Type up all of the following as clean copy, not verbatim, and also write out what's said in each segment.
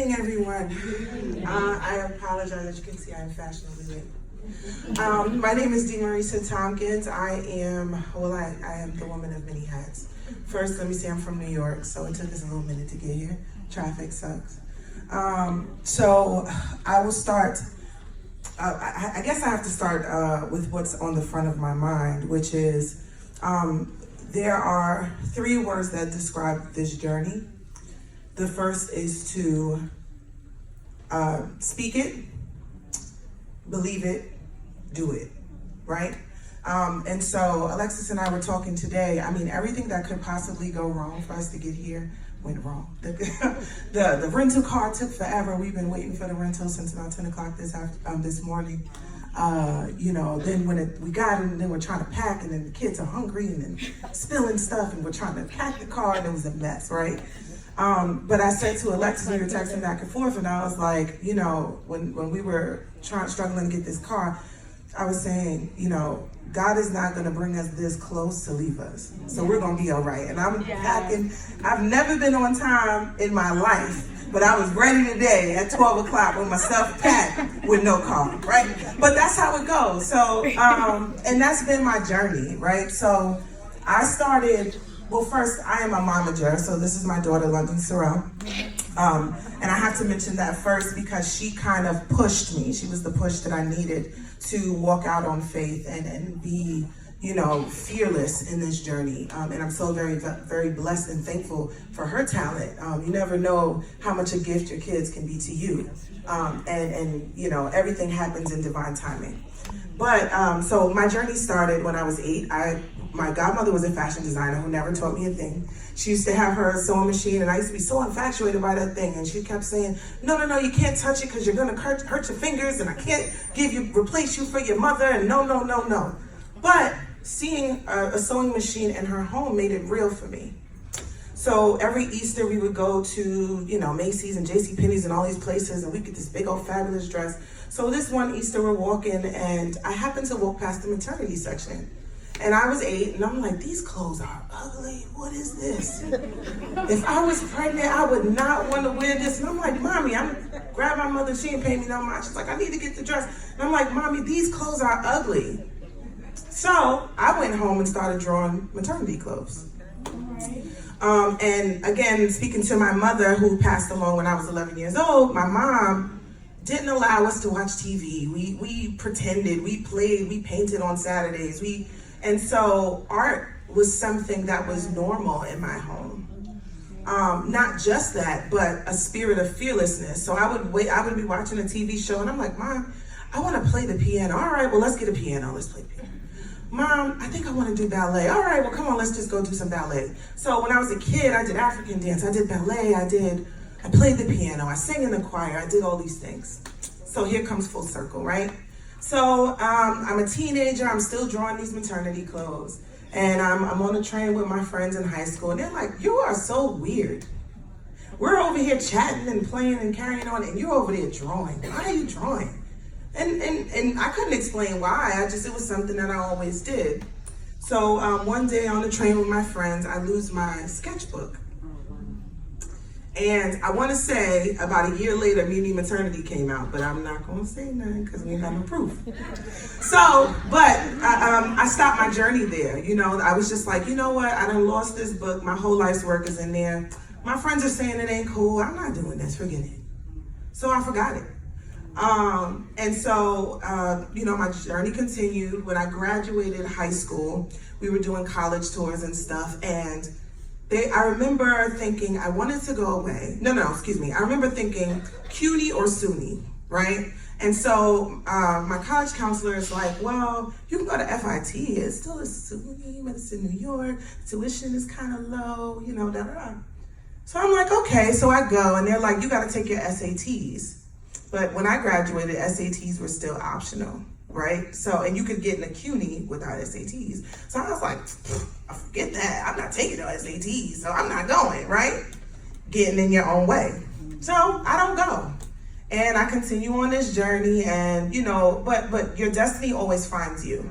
evening, everyone. I apologize, as you can see, I am fashionably late. My name is DeMarisa Tompkins. I am the woman of many hats. First, let me say I'm from New York, so it took us a little minute to get here. Traffic sucks. So I will start, I guess I have to start with what's on the front of my mind, which is there are 3 words that describe this journey. The first is to speak it, believe it, do it, right? And so Alexis and I were talking today. I mean, everything that could possibly go wrong for us to get here went wrong. The rental car took forever. We've been waiting for the rental since about 10 o'clock this morning. Then when we got it, and then we're trying to pack, and then the kids are hungry and then spilling stuff, and we're trying to pack the car, and it was a mess, right? But I said to Alexis, we were texting back and forth, and I was like, when we were struggling to get this car, I was saying, God is not going to bring us this close to leave us. So we're going to be all right. And I'm packing. I've never been on time in my life, but I was ready today at 12 o'clock with my stuff packed with no car, right? But that's how it goes. So, and that's been my journey, right? So I started, well, first, I am a momager. So this is my daughter, London Sorrell. And I have to mention that first because she kind of pushed me. She was the push that I needed to walk out on faith and be, fearless in this journey. And I'm so very, very blessed and thankful for her talent. You never know how much a gift your kids can be to you. And everything happens in divine timing. But so my journey started when I was 8. My godmother was a fashion designer who never taught me a thing. She used to have her sewing machine, and I used to be so infatuated by that thing. And she kept saying, no, you can't touch it because you're going to hurt your fingers, and I can't replace you for your mother, and no. But seeing a sewing machine in her home made it real for me. So every Easter we would go to, Macy's and JCPenney's and all these places, and we get this big old fabulous dress. So this one Easter we're walking, and I happened to walk past the maternity section. And I was 8, and I'm like, these clothes are ugly. What is this? If I was pregnant, I would not want to wear this. And I'm like, Mommy, grab my mother. She ain't paying me no mind. She's like, I need to get the dress. And I'm like, Mommy, these clothes are ugly. So I went home and started drawing maternity clothes. And again, speaking to my mother, who passed along when I was 11 years old, my mom didn't allow us to watch TV. We pretended, we played, we painted on Saturdays. And so art was something that was normal in my home. Not just that, but a spirit of fearlessness. So I would be watching a TV show, and I'm like, Mom, I want to play the piano. All right, well, let's get a piano. Let's play the piano. Mom, I think I want to do ballet. All right, well, come on, let's just go do some ballet. So when I was a kid, I did African dance. I did ballet. I played the piano. I sang in the choir. I did all these things. So here comes full circle, right? So I'm a teenager. I'm still drawing these maternity clothes. And I'm on a train with my friends in high school. And they're like, you are so weird. We're over here chatting and playing and carrying on. And you're over there drawing. Why are you drawing? And I couldn't explain why. It was something that I always did. So one day on the train with my friends, I lose my sketchbook. And I want to say about a year later, Mimi Maternity came out, but I'm not going to say nothing because we have no proof. So, but I stopped my journey there. I was just like, you know what? I done lost this book. My whole life's work is in there. My friends are saying it ain't cool. I'm not doing this. Forget it. So I forgot it. And so, my journey continued. When I graduated high school, we were doing college tours and stuff, and I remember thinking I wanted to go away. I remember thinking CUNY or SUNY, right? And so my college counselor is like, well, you can go to FIT. It's still a SUNY, but it's in New York. Tuition is kind of low, So I'm like, okay. So I go, and they're like, you got to take your SATs. But when I graduated, SATs were still optional, right? So, and you could get in a CUNY without SATs. So I was like, I forget that. I'm not taking no SATs, so I'm not going, right? Getting in your own way. So I don't go. And I continue on this journey, and but your destiny always finds you.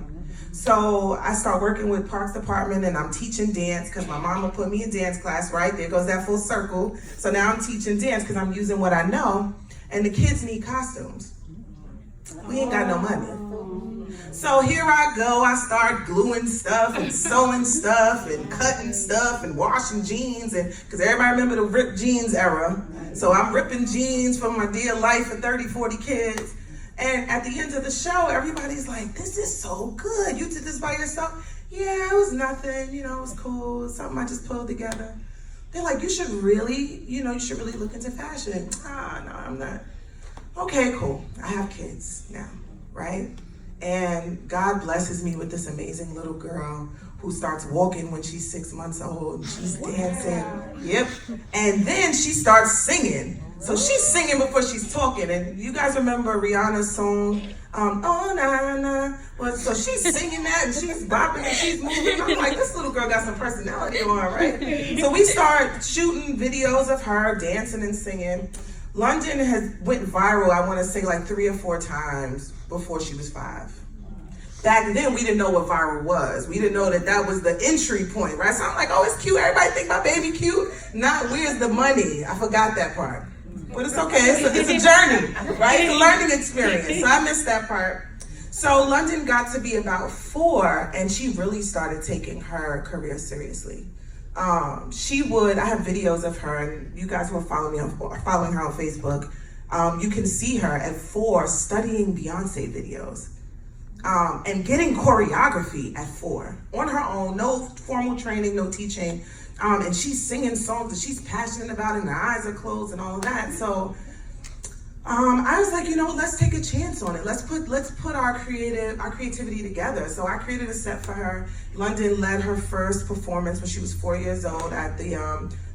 So I start working with Parks Department and I'm teaching dance because my mama put me in dance class, right? There goes that full circle. So now I'm teaching dance because I'm using what I know, and the kids need costumes. We ain't got no money. So here I go, I start gluing stuff and sewing stuff and cutting stuff and washing jeans, and because everybody remember the ripped jeans era. So I'm ripping jeans from my dear life of 30, 40 kids. And at the end of the show, everybody's like, this is so good. You did this by yourself? Yeah, it was nothing. You know, it was cool. It was something I just pulled together. They're like, you should really look into fashion. No, I'm not. Okay, cool. I have kids now, right? And God blesses me with this amazing little girl who starts walking when she's 6 months old. She's dancing. Yep. And then she starts singing. So she's singing before she's talking. And you guys remember Rihanna's song, Oh Na Na? Well, so she's singing that and she's bopping and she's moving. I'm like, this little girl got some personality on, right? So we start shooting videos of her dancing and singing. London went viral, I want to say like 3 or 4 times before she was 5. Back then, we didn't know what viral was. We didn't know that was the entry point, right? So I'm like, oh, it's cute. Everybody think my baby cute. Not, where's the money? I forgot that part. But it's okay. It's a journey, right? It's a learning experience. So I missed that part. So London got to be about 4, and she really started taking her career seriously. I have videos of her, and you guys who are following her on Facebook, you can see her at 4 studying Beyonce videos. And getting choreography at 4 on her own, no formal training, no teaching, and she's singing songs that she's passionate about, and her eyes are closed and all of that. So I was like, let's take a chance on it. Let's put our creativity together. So I created a set for her. London led her first performance when she was 4 years old at the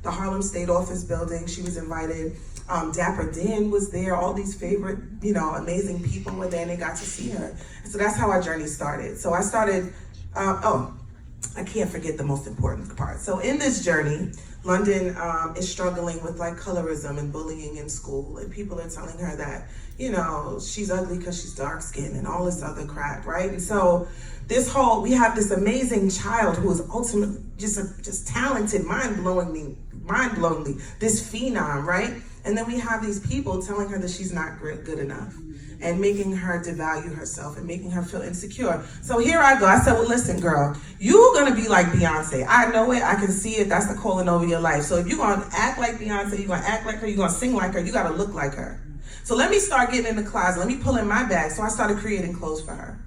Harlem State Office building. She was invited. Dapper Dan was there. All these favorite, amazing people were there, and they got to see her. So that's how our journey started. So I started, I can't forget the most important part. So in this journey, London is struggling with like colorism and bullying in school, and people are telling her that, she's ugly because she's dark skinned and all this other crap, right? And so we have this amazing child who is ultimately just talented, mind-blowingly, this phenom, right? And then we have these people telling her that she's not good enough and making her devalue herself and making her feel insecure. So here I go. I said, well, listen, girl, you're going to be like Beyonce. I know it. I can see it. That's the calling over your life. So if you're going to act like Beyonce, you're going to act like her, you're going to sing like her, you got to look like her. So let me start getting in the closet. Let me pull in my bag. So I started creating clothes for her.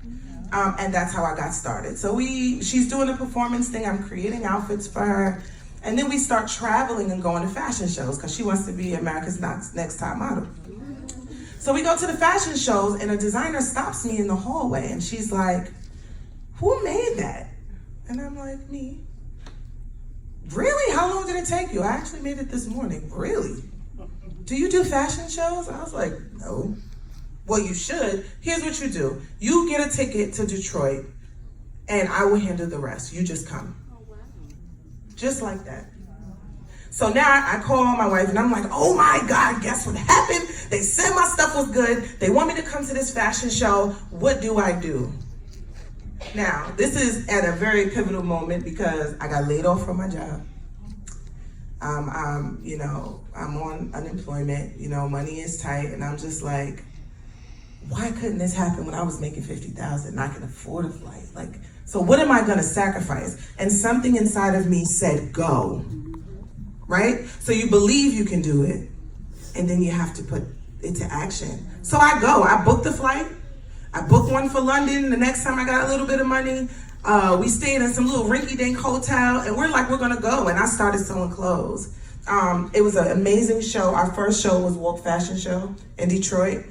And that's how I got started. So she's doing a performance thing. I'm creating outfits for her. And then we start traveling and going to fashion shows because she wants to be America's Next Top Model. So we go to the fashion shows, and a designer stops me in the hallway, and she's like, who made that? And I'm like, me. Really? How long did it take you? I actually made it this morning. Really? Do you do fashion shows? I was like, no. Well, you should. Here's what you do. You get a ticket to Detroit, and I will handle the rest. You just come. Just like that. So now I call my wife and I'm like, oh my God, guess what happened? They said my stuff was good. They want me to come to this fashion show. What do I do? Now, this is at a very pivotal moment because I got laid off from my job. I'm on unemployment, money is tight, and I'm just like, why couldn't this happen when I was making $50,000 and I can afford a flight? So what am I gonna sacrifice? And something inside of me said, go, right? So you believe you can do it, and then you have to put it to action. So I go, I booked the flight. I booked one for London. The next time I got a little bit of money, we stayed in some little rinky-dink hotel, and we're gonna go. And I started sewing clothes. It was an amazing show. Our first show was Woke Fashion Show in Detroit.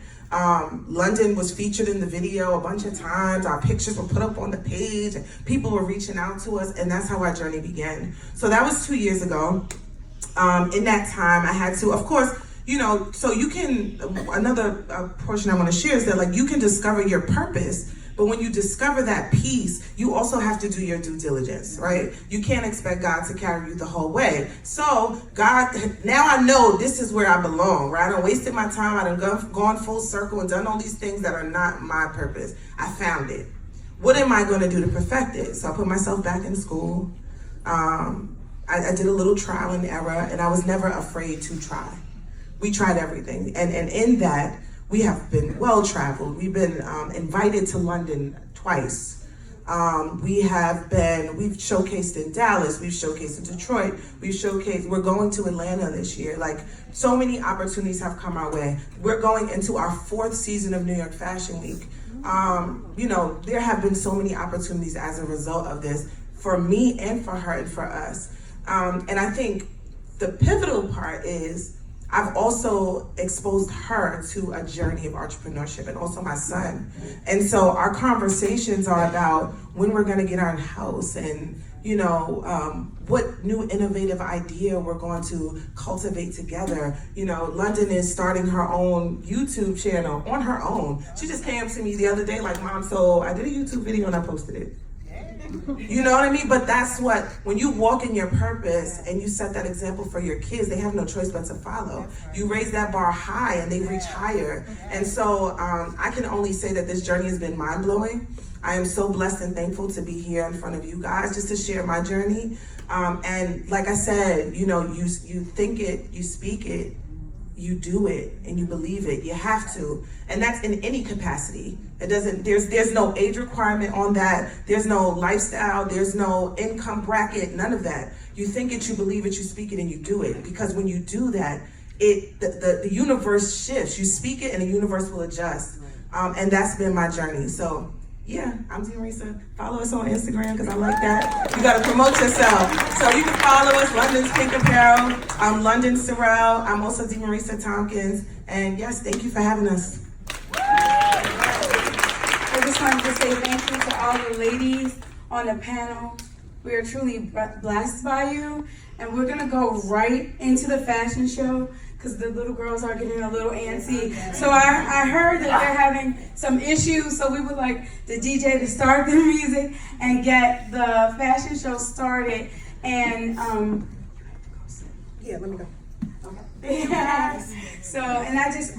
London was featured in the video a bunch of times. Our pictures were put up on the page, and people were reaching out to us, and that's how our journey began. So that was 2 years ago. In that time, I had to, of course, so you can, another portion I want to share is that you can discover your purpose, but when you discover that piece, you also have to do your due diligence, right? You can't expect God to carry you the whole way. So God, now I know this is where I belong, right? I done wasted my time. I done gone full circle and done all these things that are not my purpose. I found it. what am I going to do to perfect it? So I put myself back in school. I did a little trial and error, and I was never afraid to try. We tried everything, and in that, we have been well-traveled. We've been invited to London twice. We've showcased in Dallas, we've showcased in Detroit, we're going to Atlanta this year. Like, so many opportunities have come our way. We're going into our 4th season of New York Fashion Week. There have been so many opportunities as a result of this, for me and for her and for us. And I think the pivotal part is, I've also exposed her to a journey of entrepreneurship, and also my son. And so our conversations are about when we're gonna get our house, and what new innovative idea we're going to cultivate together. London is starting her own YouTube channel on her own. She just came to me the other day like, Mom, so I did a YouTube video and I posted it. You know what I mean? But that's when you walk in your purpose and you set that example for your kids, they have no choice but to follow. You raise that bar high and they reach higher. And so I can only say that this journey has been mind-blowing. I am so blessed and thankful to be here in front of you guys just to share my journey. And like I said, you think it, you speak it, you do it, and you believe it. You have to. And that's in any capacity. There's no age requirement on that. There's no lifestyle. There's no income bracket, none of that. You think it, you believe it, you speak it, and you do it. Because when you do that, the universe shifts. You speak it and the universe will adjust. And that's been my journey. So yeah, I'm Marisa. Follow us on Instagram because I like that. You got to promote yourself. So you can follow us, London's Pink Apparel. I'm London Sorrell. I'm also Marisa Tompkins. And yes, thank you for having us. I just wanted to say thank you to all the ladies on the panel. We are truly blessed by you. And we're going to go right into the fashion show, because the little girls are getting a little antsy. So I heard that they're having some issues, so we would like the DJ to start the music and get the fashion show started. And yeah, let me go. Okay. Yeah. So, and I just